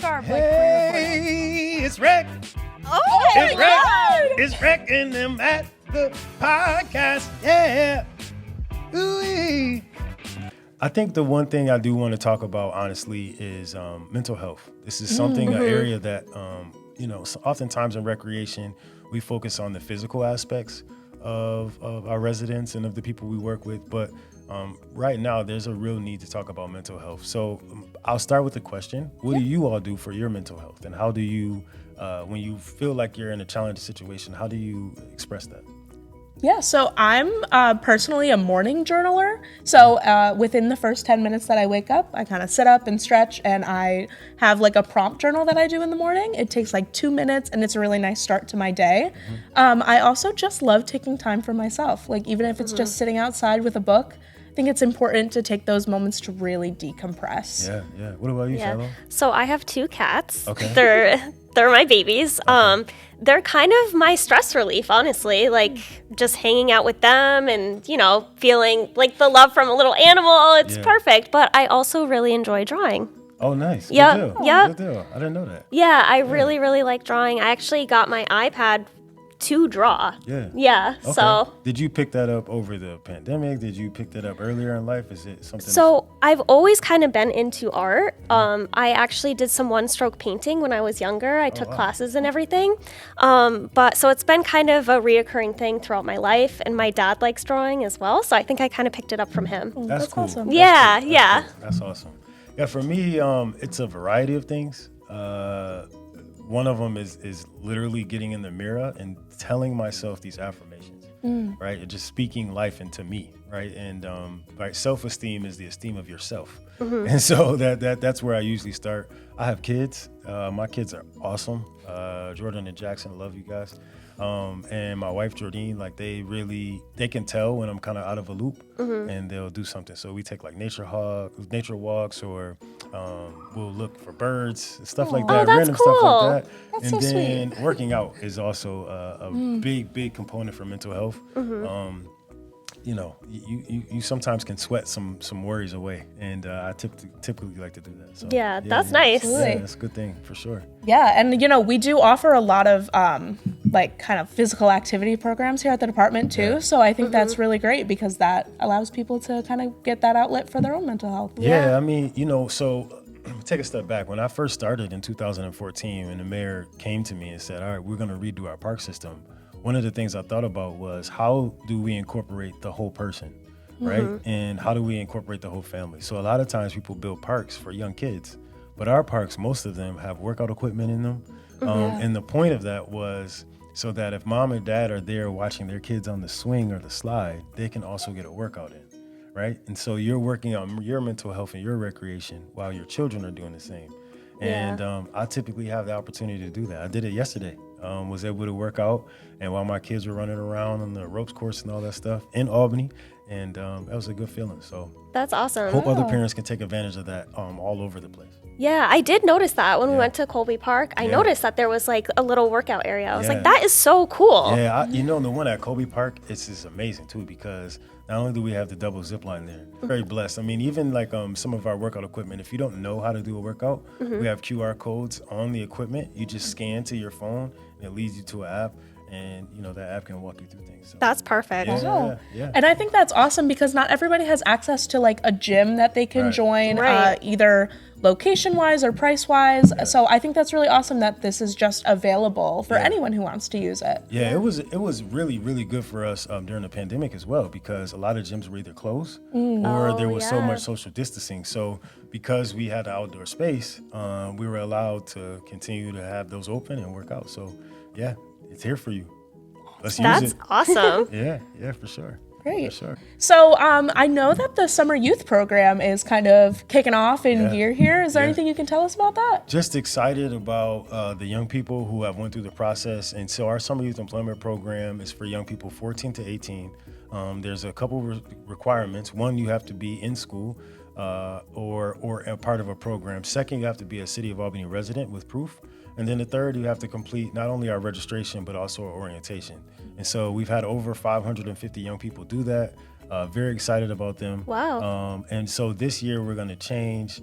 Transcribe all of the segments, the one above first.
garb Hey, it's Rec. Oh It's my Rec. God! It's Rec and them at the podcast. Yeah. Ooh-wee. I think the one thing I do want to talk about, honestly, is mental health. This is something, an area that, oftentimes in recreation, we focus on the physical aspects of our residents and of the people we work with. But right now, there's a real need to talk about mental health. So I'll start with the question. What do you all do for your mental health? And how do you, when you feel like you're in a challenging situation, how do you express that? Yeah, so I'm personally a morning journaler. So within the first 10 minutes that I wake up, I kind of sit up and stretch, and I have like a prompt journal that I do in the morning. It takes like 2 minutes, and it's a really nice start to my day. I also just love taking time for myself. Like even if it's just sitting outside with a book, I think it's important to take those moments to really decompress. Yeah. What about you, Shiloh? So I have 2 cats. Okay. They're my babies. They're kind of my stress relief, honestly. Like just hanging out with them and, feeling like the love from a little animal. It's perfect. But I also really enjoy drawing. Oh, nice. Yep. Good deal. Yep. Good deal. I didn't know that. Yeah, I really, really like drawing. I actually got my iPad to draw. Yeah. Okay. So did you pick that up over the pandemic? Did you pick that up earlier in life? Is it something? So I've always kind of been into art. I actually did some one-stroke painting when I was younger. I took classes and everything. But so it's been kind of a reoccurring thing throughout my life. And my dad likes drawing as well. So I think I kind of picked it up from him. That's cool. awesome. Yeah, That's yeah. cool. That's awesome. Yeah, for me, it's a variety of things. One of them is literally getting in the mirror and telling myself these affirmations, right? And just speaking life into me, right? And right, self-esteem is the esteem of yourself. And so that's where I usually start. I have kids. My kids are awesome. Jordan and Jackson, I love you guys. And my wife, Jordine, like they can tell when I'm kind of out of a loop and they'll do something. So we take like nature walks, or we'll look for birds, stuff like that, that's random cool. stuff like that. That's and so then working out is also a big component for mental health. You sometimes can sweat some worries away, and I typically like to do that. So, That's nice. Yeah, that's a good thing for sure. Yeah, and we do offer a lot of kind of physical activity programs here at the department too. Yeah. So I think that's really great because that allows people to kind of get that outlet for their own mental health. Yeah, I mean, so take a step back. When I first started in 2014, when the mayor came to me and said, all right, we're going to redo our park system, one of the things I thought about was how do we incorporate the whole person, right? And how do we incorporate the whole family? So a lot of times people build parks for young kids, but our parks, most of them have workout equipment in them. And the point of that was so that if mom and dad are there watching their kids on the swing or the slide, they can also get a workout in, right? And so you're working on your mental health and your recreation while your children are doing the same. And I typically have the opportunity to do that. I did it yesterday. Was able to work out, and while my kids were running around on the ropes course and all that stuff in Albany, and that was a good feeling. So That's awesome. hope other parents can take advantage of that all over the place. Yeah, I did notice that when we went to Colby Park. I noticed that there was like a little workout area. I was like, that is so cool. Yeah, the one at Colby Park, it's just amazing too, because not only do we have the double zip line there, very blessed. I mean, even like some of our workout equipment, if you don't know how to do a workout, we have QR codes on the equipment. You just scan to your phone, and it leads you to an app, and that app can walk you through things. So, That's perfect. yeah. And I think that's awesome because not everybody has access to like a gym that they can join, either location-wise or price-wise. So I think that's really awesome that this is just available for anyone who wants to use it. Yeah, it was really, really good for us during the pandemic as well, because a lot of gyms were either closed or there was so much social distancing. So because we had the outdoor space, we were allowed to continue to have those open and work out. So yeah, it's here for you. Let's use That's it. awesome. Yeah, for sure. Great. For sure. So I know that the summer youth program is kind of kicking off in gear here. Is there anything you can tell us about that? Just excited about the young people who have went through the process. And so our summer youth employment program is for young people 14 to 18. There's a couple requirements. One, you have to be in school or a part of a program. Second, you have to be a City of Albany resident with proof. And then the third, you have to complete not only our registration, but also our orientation. And so we've had over 550 young people do that. Very excited about them. Wow. And so this year we're going to change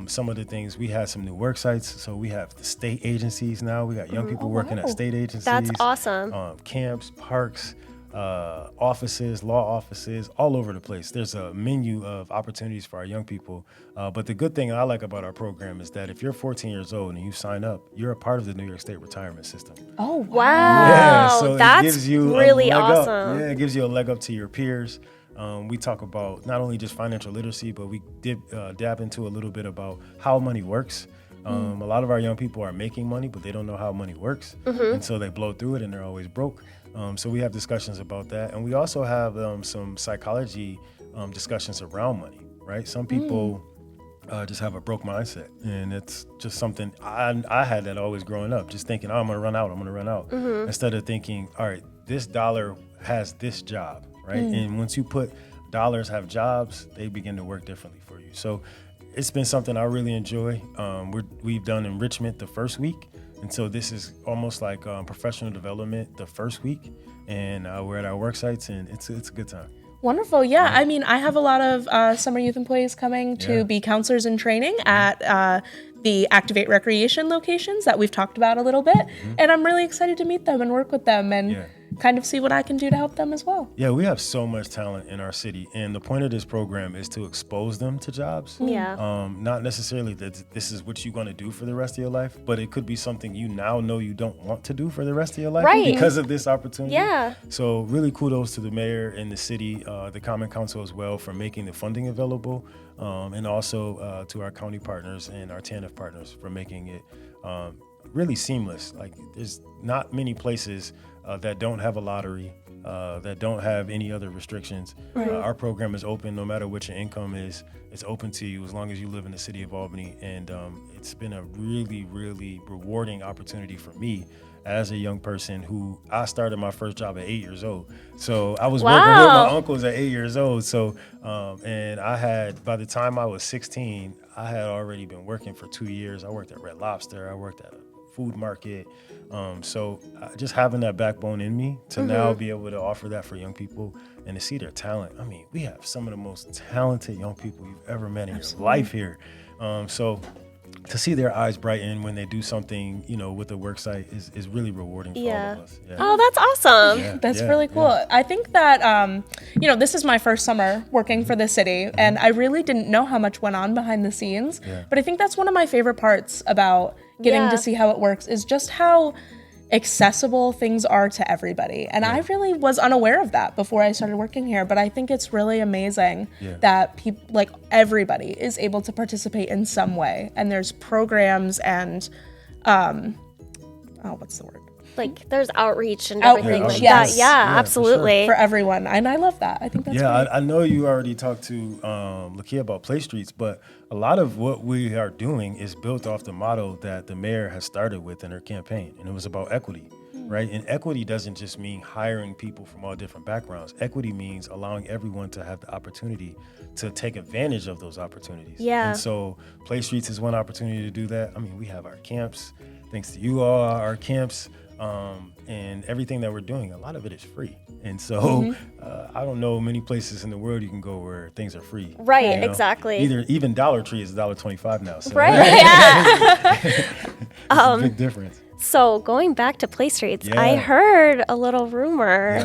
some of the things. We had some new work sites. So we have the state agencies now. We got young people working at state agencies. That's awesome. Camps, parks, offices, law offices, all over the place. There's a menu of opportunities for our young people. But the good thing I like about our program is that if you're 14 years old and you sign up, you're a part of the New York State retirement system. Oh, wow. Yeah, so That's it gives you really a leg up. awesome. Yeah, it gives you a leg up to your peers. We talk about not only just financial literacy, but we dab into a little bit about how money works. A lot of our young people are making money, but they don't know how money works. And so they blow through it and they're always broke. So we have discussions about that. And we also have some psychology discussions around money, right? Some people just have a broke mindset. And it's just something I had that always growing up, just thinking, oh, I'm going to run out. Instead of thinking, all right, this dollar has this job, right? And once you put dollars have jobs, they begin to work differently for you. So it's been something I really enjoy. We've done enrichment the first week. And so this is almost like professional development the first week. And we're at our work sites and it's a good time. Wonderful. Yeah. I mean, I have a lot of summer youth employees coming to be counselors in training at the Activate Recreation locations that we've talked about a little bit. And I'm really excited to meet them and work with them and kind of see what I can do to help them as well. Yeah, we have so much talent in our city. And the point of this program is to expose them to jobs. Yeah. Not necessarily that this is what you're going to do for the rest of your life, but it could be something you now know you don't want to do for the rest of your life because of this opportunity. Yeah. So really kudos to the mayor and the city, the Common Council as well for making the funding available, and also to our county partners and our TANF partners for making it really seamless. Like there's not many places that don't have a lottery, that don't have any other restrictions. Our program is open no matter what your income is. It's open to you as long as you live in the city of Albany. And it's been a really, really rewarding opportunity for me as a young person who I started my first job at 8 years old. So I was working with my uncles at 8 years old. So, and I had, by the time I was 16, I had already been working for 2 years. I worked at Red Lobster. I worked at a food market. So just having that backbone in me to now be able to offer that for young people and to see their talent. I mean, we have some of the most talented young people you've ever met in your life here. So to see their eyes brighten when they do something, with the work site is really rewarding for all of us. Yeah. Oh, that's awesome. Yeah, That's really cool. Yeah. I think that, this is my first summer working for the city, and I really didn't know how much went on behind the scenes. Yeah. But I think that's one of my favorite parts about getting to see how it works is just how accessible things are to everybody. And I really was unaware of that before I started working here, but I think it's really amazing that people, like everybody, is able to participate in some way. And there's programs and, what's the word? Like there's outreach and everything like yes. that. Yeah, absolutely. For everyone. And I love that. I think that's great. I know you already talked to Lakia about Play Streets, but a lot of what we are doing is built off the motto that the mayor has started with in her campaign, and it was about equity, right? And equity doesn't just mean hiring people from all different backgrounds. Equity means allowing everyone to have the opportunity to take advantage of those opportunities. Yeah. And so Play Streets is one opportunity to do that. I mean, we have our camps, thanks to you all, our camps. And everything that we're doing, a lot of it is free. And so I don't know many places in the world you can go where things are free. Right, exactly. Even Dollar Tree is $1.25 now. So Right, yeah. it's a big difference. So going back to Play Streets, I heard a little rumor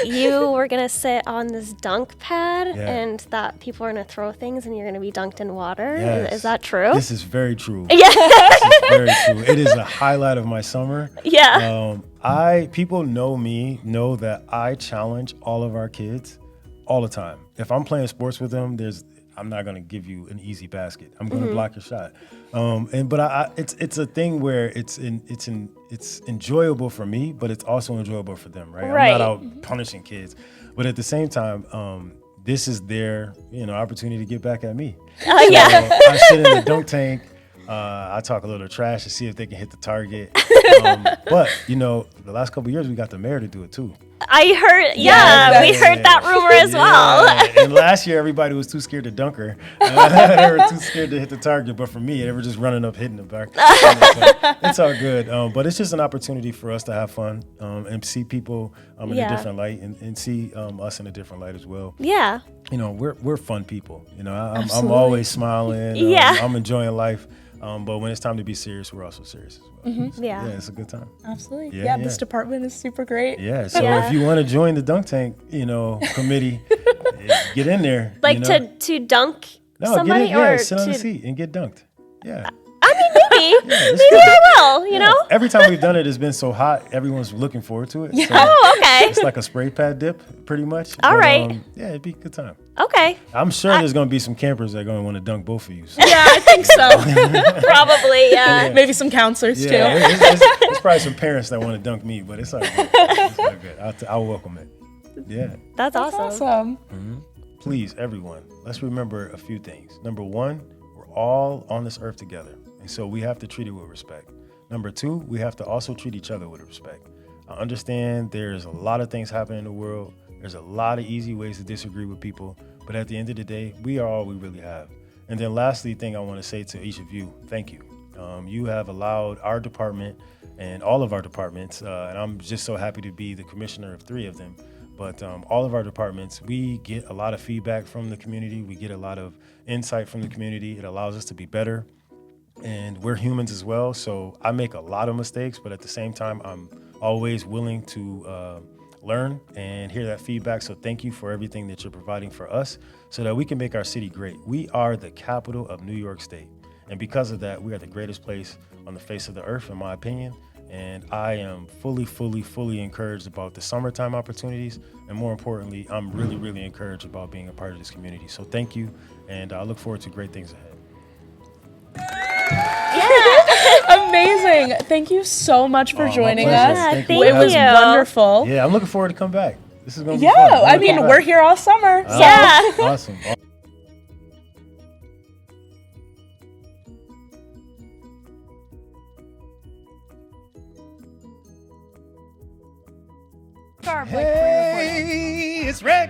you were going to sit on this dunk pad and that people are going to throw things and you're going to be dunked in water. Yes. Is that true? This is very true. Yeah. This is very true. It is a highlight of my summer. Yeah. People know know that I challenge all of our kids all the time. If I'm playing sports with them, I'm not going to give you an easy basket. I'm going to block your shot. But it's a thing where it's enjoyable for me, but it's also enjoyable for them, right? I'm not out punishing kids, but at the same time, this is their opportunity to get back at me. So I sit in the dunk tank. I talk a little trash to see if they can hit the target. But the last couple of years we got the mayor to do it too. I heard, Yeah, we heard that rumor as well. Yeah. And last year, everybody was too scared to dunk her. They were too scared to hit the target. But for me, they were just running up, hitting the back. So it's all good. But it's just an opportunity for us to have fun and see people in a different light and see us in a different light as well. Yeah. You know, we're fun people. You know, I'm Absolutely. always smiling. Yeah. I'm enjoying life. But when it's time to be serious, we're also serious as well. So, Yeah. it's a good time. Absolutely. Yeah, This yeah. department is super great. Yeah. So Yeah. if you want to join the dunk tank, committee, get in there. Like you know? to dunk No, somebody get in, or sit on the to. seat and get dunked. Yeah. I mean, maybe. it's Maybe good. I will, you know? Every time we've done it, it's been so hot. Everyone's looking forward to it. So Oh, okay. it's like a spray pad dip, pretty much. All right. Yeah, it'd be a good time. Okay. I'm sure there's going to be some campers that are going to want to dunk both of you. So. Yeah, I think so. Probably, yeah. Maybe some counselors Yeah, too. there's probably some parents that want to dunk me, but it's all good. It's all good. I'll welcome it. Yeah. That's awesome. Awesome. Please, everyone, let's remember a few things. Number one, we're all on this earth together, and so we have to treat it with respect. Number two, we have to also treat each other with respect. I understand there's a lot of things happening in the world. There's a lot of easy ways to disagree with people, but at the end of the day, we are all we really have. And then lastly, thing I want to say to each of you, thank you. You have allowed our department and all of our departments, and I'm just so happy to be the commissioner of 3 of them, but all of our departments, we get a lot of feedback from the community. We get a lot of insight from the community. It allows us to be better. And we're humans as well, so I make a lot of mistakes, but at the same time, I'm always willing to learn and hear that feedback. So thank you for everything that you're providing for us so that we can make our city great. We are the capital of New York State. And because of that, we are the greatest place on the face of the earth, in my opinion. And I am fully encouraged about the summertime opportunities. And more importantly, I'm really encouraged about being a part of this community. So thank you, and I look forward to great things ahead. Amazing. Thank you so much for Oh, my joining pleasure. us. Yeah, Thank you. thank It was you. wonderful. Yeah, I'm looking forward to come back. This is going to be Yeah, fun. I'm I looking mean, back. we're here all summer. So. Yeah. Awesome. Hey, it's Rec.